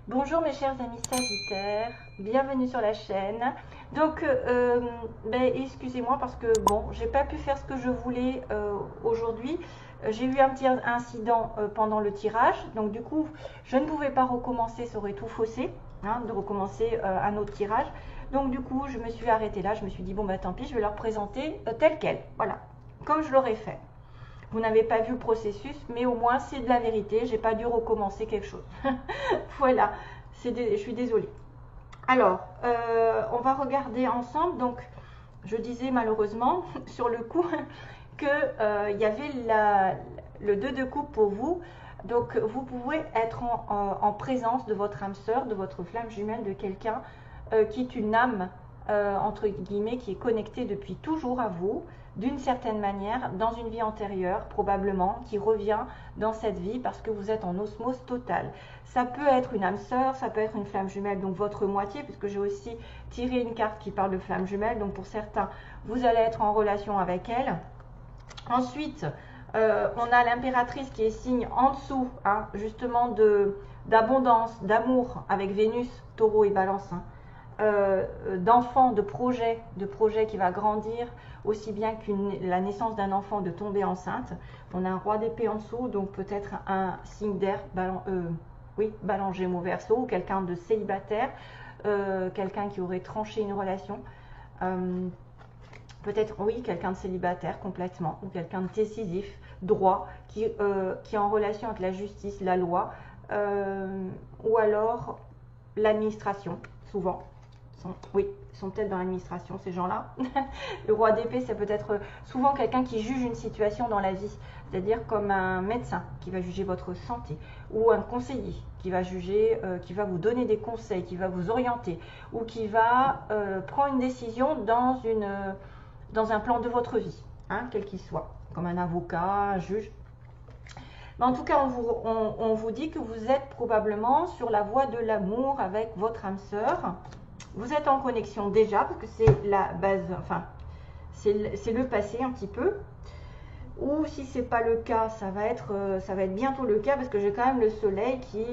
Bonjour mes chers amis Sagittaires, bienvenue sur la chaîne. Donc, excusez-moi parce que bon, j'ai pas pu faire ce que je voulais aujourd'hui. J'ai eu un petit incident pendant le tirage, donc du coup, je ne pouvais pas recommencer, ça aurait tout faussé, hein, de recommencer un autre tirage. Donc du coup, je me suis arrêtée là, je me suis dit bon bah tant pis, je vais leur présenter tel quel, voilà, comme je l'aurais fait. Vous n'avez pas vu le processus, mais au moins c'est de la vérité. J'ai pas dû recommencer quelque chose. Voilà, je suis désolée. Alors, on va regarder ensemble. Donc, je disais malheureusement sur le coup que il y avait le 2 de coupe pour vous. Donc, vous pouvez être en présence de votre âme sœur, de votre flamme jumelle, de quelqu'un qui est une âme entre guillemets qui est connectée depuis toujours à vous d'une certaine manière dans une vie antérieure probablement, qui revient dans cette vie parce que vous êtes en osmose totale. Ça peut être une âme sœur, ça peut être une flamme jumelle, donc votre moitié, puisque j'ai aussi tiré une carte qui parle de flamme jumelle, donc pour certains vous allez être en relation avec elle. Ensuite on a l'impératrice qui est signe en dessous, hein, justement d'abondance, d'amour avec Vénus, Taureau et Balance, hein. D'enfants, de projets qui va grandir, aussi bien que la naissance d'un enfant, de tomber enceinte. On a un roi d'épée en dessous, donc peut-être un signe d'air, balance Gémeaux Verseau, ou quelqu'un de célibataire, quelqu'un qui aurait tranché une relation. Peut-être, oui, quelqu'un de célibataire complètement, ou quelqu'un de décisif, droit, qui est en relation avec la justice, la loi, ou alors l'administration, souvent. Oui, ils sont peut-être dans l'administration, ces gens-là. Le roi d'épée, c'est peut-être souvent quelqu'un qui juge une situation dans la vie, c'est-à-dire comme un médecin qui va juger votre santé, ou un conseiller qui va juger, qui va vous donner des conseils, qui va vous orienter, ou qui va prendre une décision dans un plan de votre vie, hein, quel qu'il soit, comme un avocat, un juge. Mais en tout cas, on vous dit que vous êtes probablement sur la voie de l'amour avec votre âme sœur. Vous êtes en connexion déjà, parce que c'est la base, enfin, c'est le passé un petit peu. Ou si ce n'est pas le cas, ça va être bientôt le cas, parce que j'ai quand même le soleil qui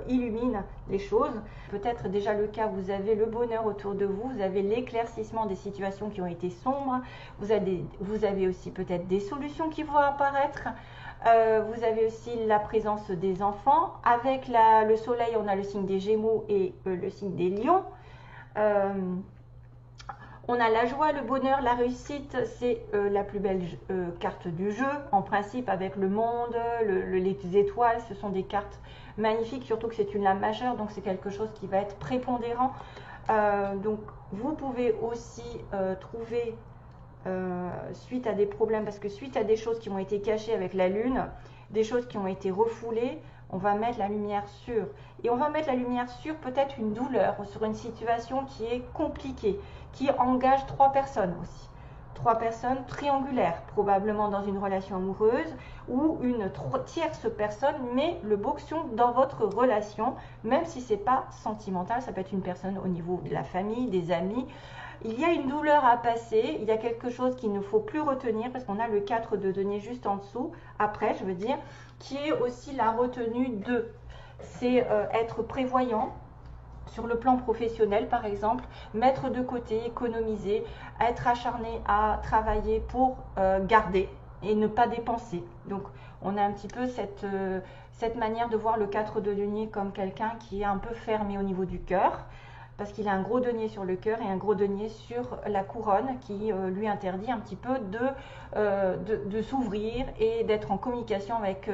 illumine les choses. Peut-être déjà le cas, vous avez le bonheur autour de vous, vous avez l'éclaircissement des situations qui ont été sombres, vous avez aussi peut-être des solutions qui vont apparaître. Vous avez aussi la présence des enfants. Avec le soleil, on a le signe des Gémeaux et le signe des Lions. On a la joie, le bonheur, la réussite, c'est la plus belle carte du jeu. En principe, avec le monde, les étoiles, ce sont des cartes magnifiques, surtout que c'est une lame majeure, donc c'est quelque chose qui va être prépondérant. Donc, vous pouvez aussi trouver, suite à des problèmes, parce que suite à des choses qui ont été cachées avec la lune, des choses qui ont été refoulées, on va mettre la lumière sur. Et on va mettre la lumière sur peut-être une douleur, sur une situation qui est compliquée, qui engage 3 personnes aussi. 3 personnes triangulaires, probablement dans une relation amoureuse, ou une tierce personne, mais le boxon dans votre relation, même si ce n'est pas sentimental, ça peut être une personne au niveau de la famille, des amis. Il y a une douleur à passer, il y a quelque chose qu'il ne faut plus retenir, parce qu'on a le 4 de denier juste en dessous, après je veux dire, qui est aussi la retenue de. C'est être prévoyant sur le plan professionnel par exemple, mettre de côté, économiser, être acharné à travailler pour garder et ne pas dépenser. Donc on a un petit peu cette manière de voir le 4 de denier comme quelqu'un qui est un peu fermé au niveau du cœur, parce qu'il a un gros denier sur le cœur et un gros denier sur la couronne qui lui interdit un petit peu de s'ouvrir et d'être en communication avec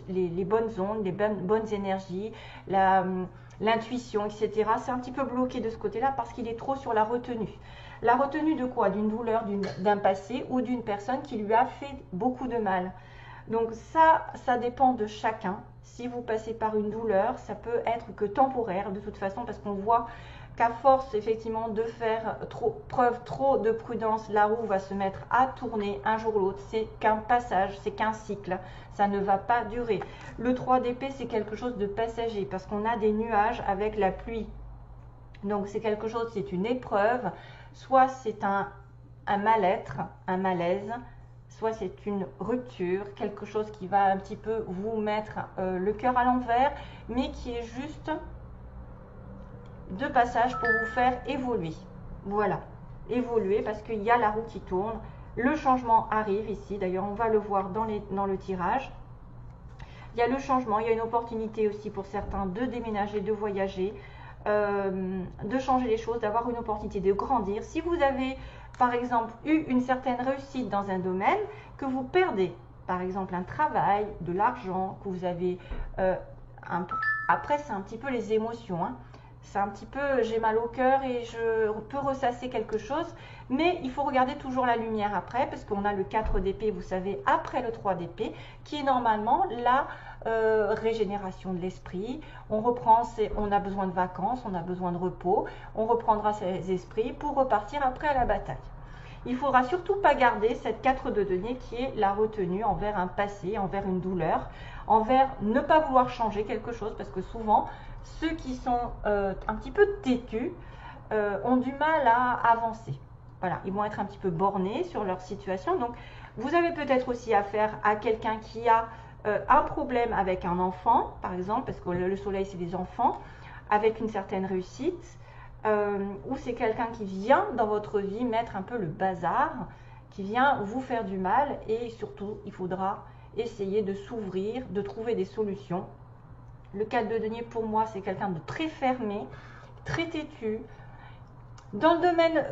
les bonnes ondes, les bonnes énergies, l'intuition, etc. C'est un petit peu bloqué de ce côté-là parce qu'il est trop sur la retenue. La retenue de quoi? D'une douleur, d'un passé ou d'une personne qui lui a fait beaucoup de mal. Donc ça dépend de chacun. Si vous passez par une douleur, ça peut être que temporaire de toute façon, parce qu'on voit qu'à force effectivement de faire preuve trop de prudence, la roue va se mettre à tourner un jour ou l'autre. C'est qu'un passage, c'est qu'un cycle, ça ne va pas durer. Le 3 d'épée, c'est quelque chose de passager, parce qu'on a des nuages avec la pluie. Donc c'est quelque chose, c'est une épreuve, soit c'est un mal-être, un malaise, soit c'est une rupture, quelque chose qui va un petit peu vous mettre le cœur à l'envers, mais qui est juste de passage pour vous faire évoluer. Voilà, évoluer parce qu'il y a la roue qui tourne. Le changement arrive ici. D'ailleurs, on va le voir dans le tirage. Il y a le changement, il y a une opportunité aussi pour certains de déménager, de voyager, de changer les choses, d'avoir une opportunité de grandir. Si vous avez, par exemple, eu une certaine réussite dans un domaine, que vous perdez, par exemple, un travail, de l'argent, que vous avez... Après, c'est un petit peu les émotions, hein. C'est un petit peu, j'ai mal au cœur et je peux ressasser quelque chose. Mais il faut regarder toujours la lumière après, parce qu'on a le 4 d'épée, vous savez, après le 3 d'épée, qui est normalement la régénération de l'esprit. On reprend, on a besoin de vacances, on a besoin de repos. On reprendra ses esprits pour repartir après à la bataille. Il ne faudra surtout pas garder cette 4 de denier qui est la retenue envers un passé, envers une douleur, envers ne pas vouloir changer quelque chose, parce que souvent, ceux qui sont un petit peu têtus ont du mal à avancer. Voilà, ils vont être un petit peu bornés sur leur situation. Donc, vous avez peut-être aussi affaire à quelqu'un qui a un problème avec un enfant, par exemple, parce que le soleil, c'est les enfants, avec une certaine réussite, ou c'est quelqu'un qui vient dans votre vie mettre un peu le bazar, qui vient vous faire du mal, et surtout, il faudra essayer de s'ouvrir, de trouver des solutions. Le 4 de denier, pour moi, c'est quelqu'un de très fermé, très têtu. Dans le domaine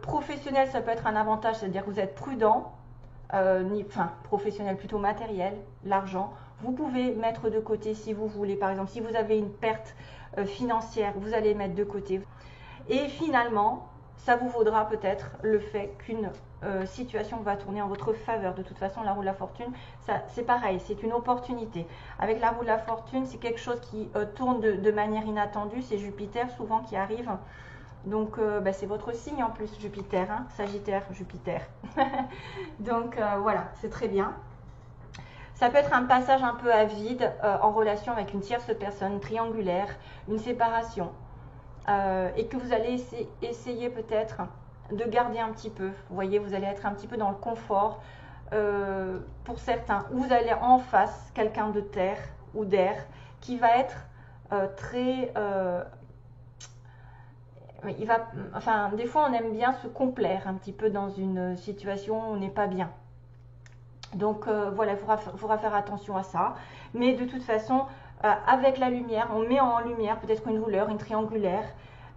professionnel, ça peut être un avantage, c'est-à-dire que vous êtes prudent, professionnel plutôt matériel, l'argent. Vous pouvez mettre de côté si vous voulez, par exemple, si vous avez une perte financière, vous allez mettre de côté. Et finalement, ça vous vaudra peut-être le fait qu'une situation va tourner en votre faveur. De toute façon, la roue de la fortune, c'est pareil, c'est une opportunité. Avec la roue de la fortune, c'est quelque chose qui tourne de manière inattendue. C'est Jupiter souvent qui arrive. Donc, c'est votre signe en plus, Jupiter, hein, Sagittaire, Jupiter. Donc, voilà, c'est très bien. Ça peut être un passage un peu à vide en relation avec une tierce personne, triangulaire, une séparation. Et que vous allez essayer peut-être de garder un petit peu. Vous voyez, vous allez être un petit peu dans le confort pour certains. Ou vous allez en face quelqu'un de terre ou d'air qui va être très... des fois, on aime bien se complaire un petit peu dans une situation où on n'est pas bien. Donc, voilà, il faudra faire attention à ça. Mais de toute façon, avec la lumière, on met en lumière peut-être une douleur, une triangulaire.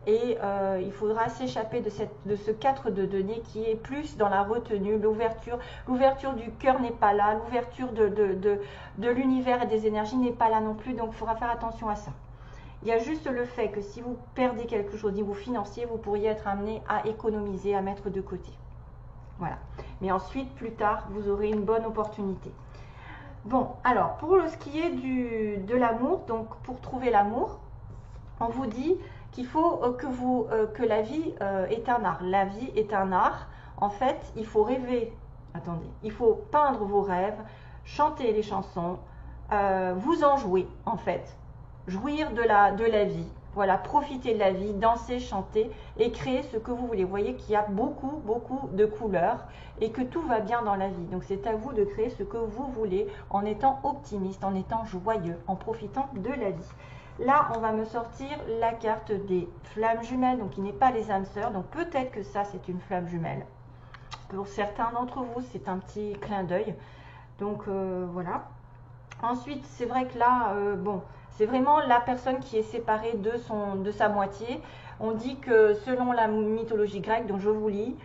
Et il faudra s'échapper de ce 4 de denier qui est plus dans la retenue, l'ouverture. L'ouverture du cœur n'est pas là, l'ouverture de l'univers et des énergies n'est pas là non plus. Donc, il faudra faire attention à ça. Il y a juste le fait que si vous perdez quelque chose au niveau financier, vous pourriez être amené à économiser, à mettre de côté. Voilà. Mais ensuite, plus tard, vous aurez une bonne opportunité. Bon, alors, pour ce qui est de l'amour, donc pour trouver l'amour, on vous dit qu'il faut que la vie est un art. La vie est un art. En fait, il faut rêver. Attendez, il faut peindre vos rêves, chanter les chansons, vous en jouer, en fait. Jouir de la vie, voilà, profiter de la vie, danser, chanter et créer ce que vous voulez. Vous voyez qu'il y a beaucoup de couleurs et que tout va bien dans la vie. Donc c'est à vous de créer ce que vous voulez en étant optimiste, en étant joyeux, en profitant de la vie. Là, on va me sortir la carte des flammes jumelles, donc qui n'est pas les âmes sœurs. Donc peut-être que ça, c'est une flamme jumelle. Pour certains d'entre vous, c'est un petit clin d'œil. Donc voilà. Ensuite, c'est vrai que là, c'est vraiment la personne qui est séparée de sa moitié. On dit que selon la mythologie grecque, dont je vous lis,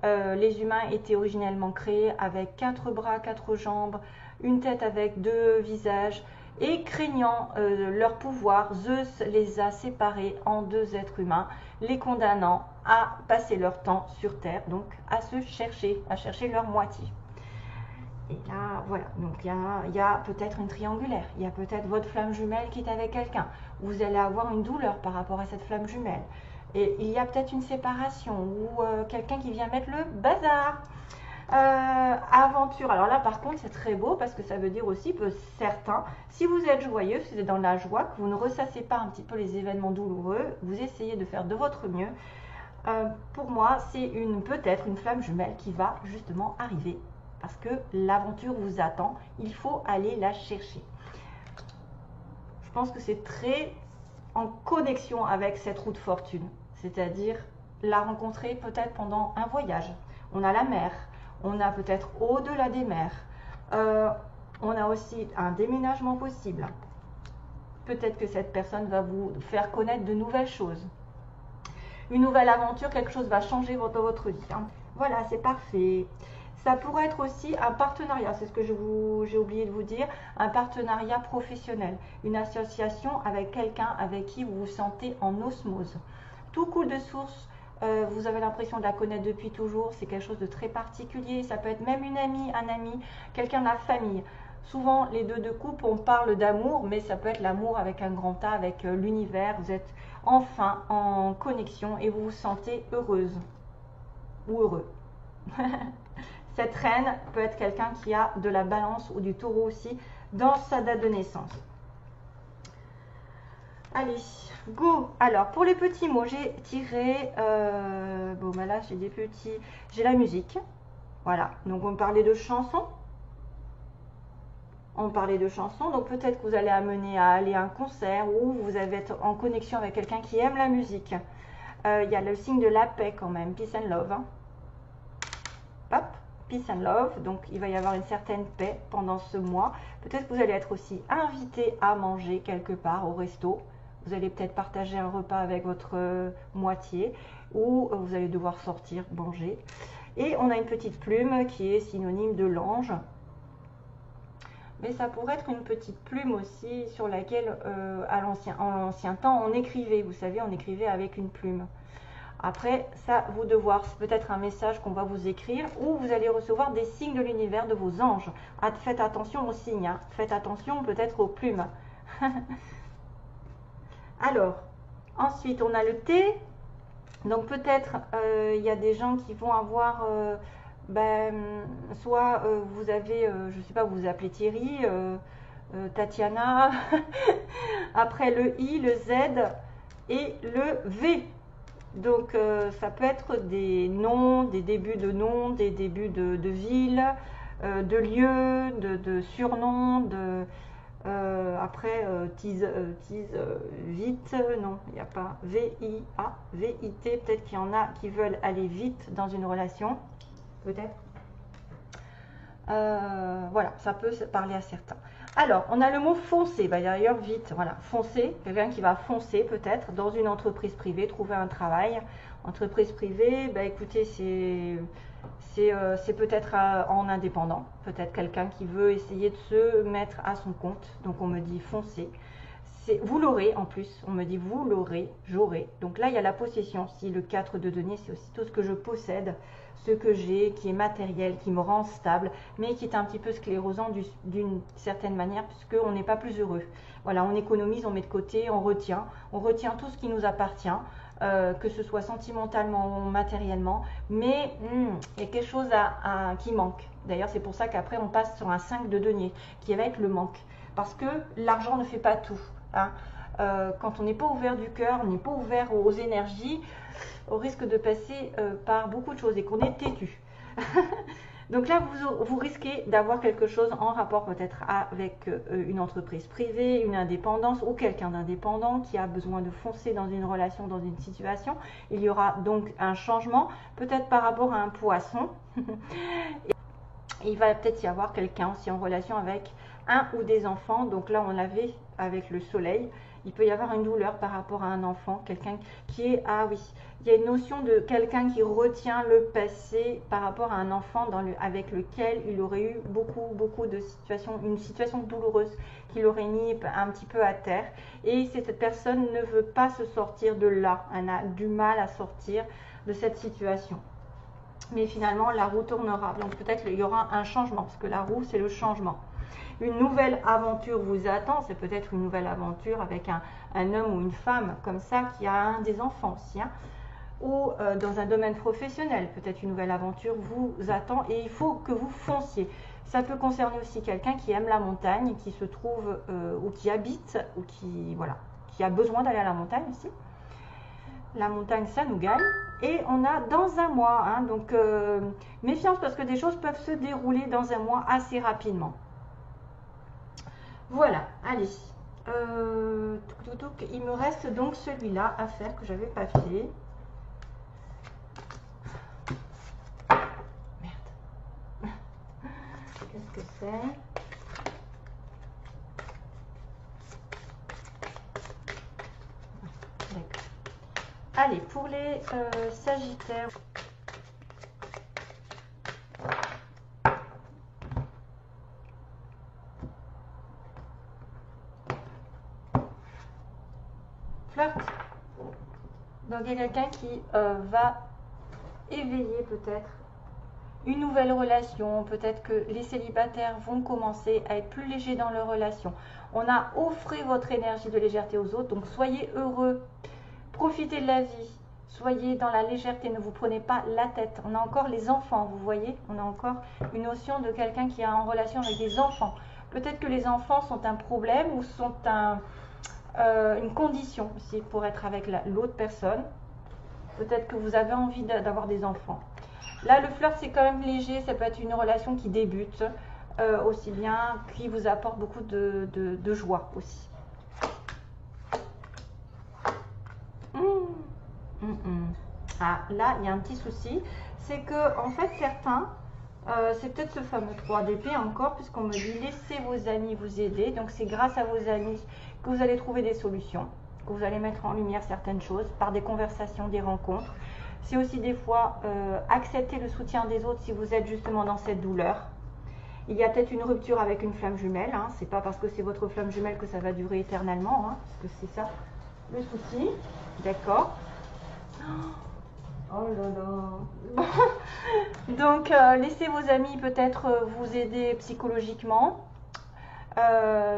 les humains étaient originellement créés avec 4 bras, 4 jambes, une tête avec 2 visages, et craignant leur pouvoir, Zeus les a séparés en 2 êtres humains, les condamnant à passer leur temps sur Terre, donc à chercher leur moitié. Et là, voilà, donc il y a peut-être une triangulaire, il y a peut-être votre flamme jumelle qui est avec quelqu'un. Vous allez avoir une douleur par rapport à cette flamme jumelle. Et il y a peut-être une séparation ou quelqu'un qui vient mettre le bazar. Aventure, alors là par contre c'est très beau parce que ça veut dire aussi que certains, si vous êtes joyeux, si vous êtes dans la joie, que vous ne ressassez pas un petit peu les événements douloureux, vous essayez de faire de votre mieux. Pour moi, c'est peut-être une flamme jumelle qui va justement arriver. Parce que l'aventure vous attend, il faut aller la chercher. Je pense que c'est très en connexion avec cette roue de fortune, c'est-à-dire la rencontrer peut-être pendant un voyage. On a la mer, on a peut-être au-delà des mers, on a aussi un déménagement possible. Peut-être que cette personne va vous faire connaître de nouvelles choses. Une nouvelle aventure, quelque chose va changer dans votre vie. Hein. Voilà, c'est parfait. Ça pourrait être aussi un partenariat, c'est ce que j'ai oublié de vous dire, un partenariat professionnel, une association avec quelqu'un avec qui vous vous sentez en osmose. Tout coule de source, vous avez l'impression de la connaître depuis toujours, c'est quelque chose de très particulier, ça peut être même une amie, un ami, quelqu'un de la famille. Souvent, les deux de couple, on parle d'amour, mais ça peut être l'amour avec un grand A, avec l'univers. Vous êtes enfin en connexion et vous vous sentez heureuse ou heureux. Cette reine peut être quelqu'un qui a de la balance ou du taureau aussi dans sa date de naissance. Allez, go! Alors, pour les petits mots, j'ai tiré... bon, ben là, j'ai des petits... J'ai la musique. Voilà, donc on parlait de chansons. On parlait de chansons, donc peut-être que vous allez amener à aller à un concert ou vous allez être en connexion avec quelqu'un qui aime la musique. Il y a le signe de la paix quand même, peace and love. Hein. Hop, peace and love, donc il va y avoir une certaine paix pendant ce mois. Peut-être que vous allez être aussi invité à manger quelque part au resto. Vous allez peut-être partager un repas avec votre moitié ou vous allez devoir sortir manger. Et on a une petite plume qui est synonyme de l'ange. Mais ça pourrait être une petite plume aussi sur laquelle, en l'ancien temps, on écrivait. Vous savez, on écrivait avec une plume. Après, ça, vous de voir. C'est peut-être un message qu'on va vous écrire ou vous allez recevoir des signes de l'univers de vos anges. Faites attention aux signes. Hein. Faites attention peut-être aux plumes. Alors, ensuite, on a le thé. Donc, peut-être, il y a des gens qui vont avoir... soit vous avez, je ne sais pas, vous vous appelez Thierry, Tatiana, après le I, le Z et le V. Donc ça peut être des noms, des débuts de noms, des débuts de villes, de lieux, de surnoms, après tease vite, non, il n'y a pas V-I-A, V-I-T, peut-être qu'il y en a qui veulent aller vite dans une relation. Peut-être. Voilà, ça peut parler à certains. Alors, on a le mot foncer, d'ailleurs vite, voilà, foncer, quelqu'un qui va foncer peut-être dans une entreprise privée, trouver un travail. Entreprise privée, écoutez, c'est peut-être en indépendant, peut-être quelqu'un qui veut essayer de se mettre à son compte, donc on me dit foncer. Vous l'aurez en plus, on me dit vous l'aurez, j'aurai. Donc là, il y a la possession. Si le 4 de denier, c'est aussi tout ce que je possède, ce que j'ai, qui est matériel, qui me rend stable, mais qui est un petit peu sclérosant d'une certaine manière, puisqu'on n'est pas plus heureux. Voilà, on économise, on met de côté, on retient tout ce qui nous appartient, que ce soit sentimentalement ou matériellement, mais il y a quelque chose qui manque. D'ailleurs, c'est pour ça qu'après, on passe sur un 5 de denier, qui va être le manque. Parce que l'argent ne fait pas tout. Hein. Quand on n'est pas ouvert du cœur, on n'est pas ouvert aux énergies, on risque de passer par beaucoup de choses et qu'on est têtu. Donc là, vous risquez d'avoir quelque chose en rapport peut-être avec une entreprise privée, une indépendance ou quelqu'un d'indépendant qui a besoin de foncer dans une relation, dans une situation. Il y aura donc un changement, peut-être par rapport à un poisson. Il va peut-être y avoir quelqu'un aussi en relation avec un ou des enfants. Donc là, on l'avait avec le soleil. Il peut y avoir une douleur par rapport à un enfant, quelqu'un qui est... Ah oui, il y a une notion de quelqu'un qui retient le passé par rapport à un enfant avec lequel il aurait eu beaucoup de situations, une situation douloureuse qui l'aurait mis un petit peu à terre. Et cette personne ne veut pas se sortir de là, elle a du mal à sortir de cette situation. Mais finalement, la roue tournera. Donc peut-être qu'il y aura un changement, parce que la roue, c'est le changement. Une nouvelle aventure vous attend, c'est peut-être une nouvelle aventure avec un homme ou une femme comme ça qui a des enfants aussi. Hein. Ou dans un domaine professionnel, peut-être une nouvelle aventure vous attend et il faut que vous fonciez. Ça peut concerner aussi quelqu'un qui aime la montagne, qui se trouve ou qui habite ou qui a besoin d'aller à la montagne aussi. La montagne, ça nous gagne. Et on a dans un mois, hein, donc méfiance parce que des choses peuvent se dérouler dans un mois assez rapidement. Voilà, allez. donc il me reste donc celui-là à faire que j'avais pas fait. Merde. Qu'est-ce que c'est? D'accord. Allez, pour les Sagittaires. Flirt. Donc il y a quelqu'un qui va éveiller peut-être une nouvelle relation. Peut-être que les célibataires vont commencer à être plus légers dans leur relation. On a offert votre énergie de légèreté aux autres, donc soyez heureux, profitez de la vie, soyez dans la légèreté, ne vous prenez pas la tête. On a encore les enfants, vous voyez, on a encore une notion de quelqu'un qui est en relation avec des enfants. Peut-être que les enfants sont un problème ou sont une condition aussi pour être avec l'autre personne. Peut-être que vous avez envie d'avoir des enfants. Là, le flirt, c'est quand même léger. Ça peut être une relation qui débute aussi bien, qui vous apporte beaucoup de joie aussi. Ah, là, il y a un petit souci. C'est que, en fait, certains, c'est peut-être ce fameux 3 d'épée encore, puisqu'on me dit laissez vos amis vous aider. Donc, c'est grâce à vos amis que vous allez trouver des solutions, que vous allez mettre en lumière certaines choses par des conversations, des rencontres. C'est aussi des fois accepter le soutien des autres si vous êtes justement dans cette douleur. Il y a peut-être une rupture avec une flamme jumelle. Hein. C'est pas parce que c'est votre flamme jumelle que ça va durer éternellement, hein, parce que c'est ça le souci. D'accord. Oh là là. Donc, laissez vos amis peut-être vous aider psychologiquement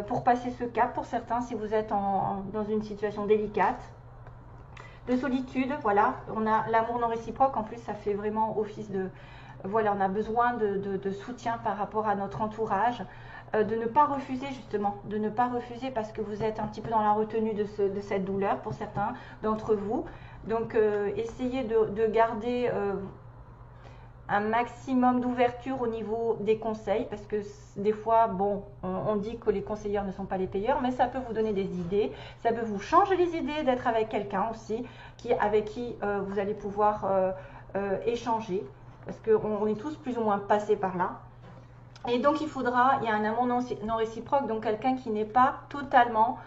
pour passer ce cap pour certains si vous êtes dans une situation délicate. De solitude, voilà, on a l'amour non réciproque, en plus ça fait vraiment office de, voilà, on a besoin de soutien par rapport à notre entourage, de ne pas refuser justement, de ne pas refuser parce que vous êtes un petit peu dans la retenue de cette douleur pour certains d'entre vous, donc essayez de garder un maximum d'ouverture au niveau des conseils, parce que des fois, bon, on dit que les conseillers ne sont pas les payeurs, mais ça peut vous donner des idées, ça peut vous changer les idées d'être avec quelqu'un aussi, avec qui vous allez pouvoir échanger, parce qu'on est tous plus ou moins passés par là. Et donc il y a un amour non réciproque, donc quelqu'un qui n'est pas totalement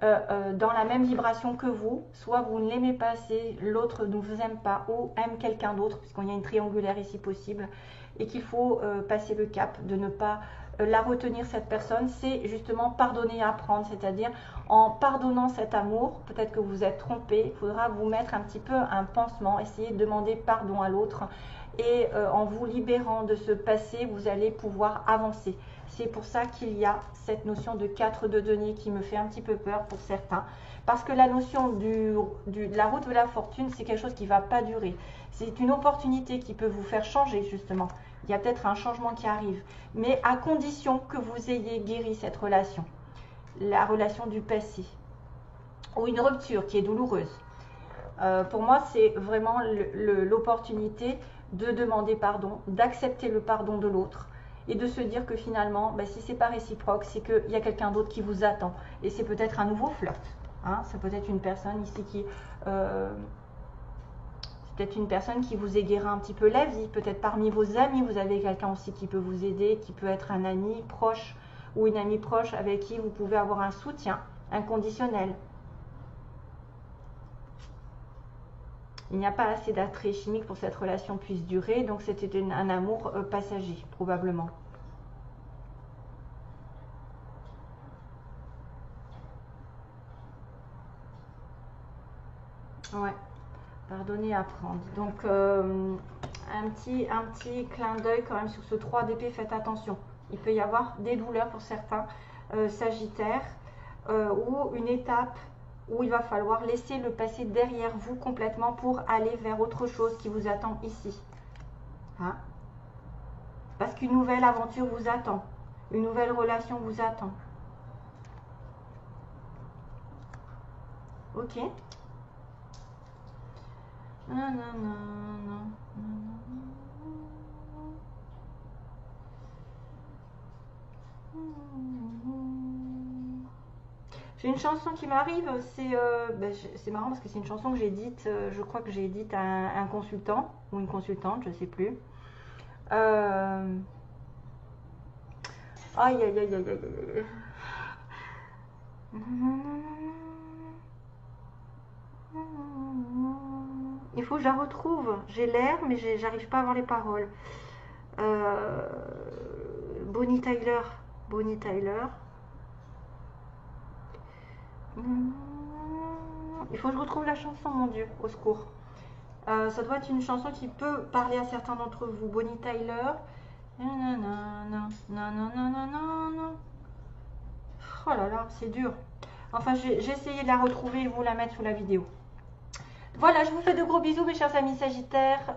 dans la même vibration que vous, soit vous ne l'aimez pas assez, l'autre ne vous aime pas ou aime quelqu'un d'autre, puisqu'il y a une triangulaire ici possible, et qu'il faut passer le cap de ne pas la retenir cette personne, c'est justement pardonner et apprendre, c'est-à-dire en pardonnant cet amour, peut-être que vous êtes trompé, il faudra vous mettre un petit peu un pansement, essayer de demander pardon à l'autre, et en vous libérant de ce passé, vous allez pouvoir avancer. C'est pour ça qu'il y a cette notion de 4 de denier qui me fait un petit peu peur pour certains. Parce que la notion de la route de la fortune, c'est quelque chose qui ne va pas durer. C'est une opportunité qui peut vous faire changer justement. Il y a peut-être un changement qui arrive. Mais à condition que vous ayez guéri cette relation. La relation du passé. Ou une rupture qui est douloureuse. Pour moi, c'est vraiment l'opportunité de demander pardon, d'accepter le pardon de l'autre et de se dire que finalement, si c'est pas réciproque, c'est qu'il y a quelqu'un d'autre qui vous attend. Et c'est peut-être un nouveau flirt. Hein, c'est peut-être une personne ici qui... c'est peut-être une personne qui vous aiguillera un petit peu la vie. Peut-être parmi vos amis, vous avez quelqu'un aussi qui peut vous aider, qui peut être un ami proche ou une amie proche avec qui vous pouvez avoir un soutien inconditionnel. Il n'y a pas assez d'attrait chimique pour que cette relation puisse durer, donc c'était un amour passager, probablement. Ouais, pardonner, apprendre. Donc, un petit clin d'œil quand même sur ce 3 d'épée, faites attention. Il peut y avoir des douleurs pour certains sagittaires ou une étape où il va falloir laisser le passé derrière vous complètement pour aller vers autre chose qui vous attend ici. Hein? Parce qu'une nouvelle aventure vous attend. Une nouvelle relation vous attend. Ok. J'ai une chanson qui m'arrive, c'est marrant parce que c'est une chanson que j'ai dite, je crois que j'ai dite à un consultant ou une consultante, je sais plus. Aïe aïe aïe aïe aïe aïe. Il faut que je la retrouve. J'ai l'air, mais j'arrive pas à avoir les paroles. Euh, Bonnie Tyler. Bonnie Tyler. Il faut que je retrouve la chanson, mon Dieu, au secours. Ça doit être une chanson qui peut parler à certains d'entre vous. Bonnie Tyler. Nanana, nanana. Oh là là, c'est dur. Enfin, j'ai essayé de la retrouver et vous la mettre sous la vidéo. Voilà, je vous fais de gros bisous, mes chers amis Sagittaires.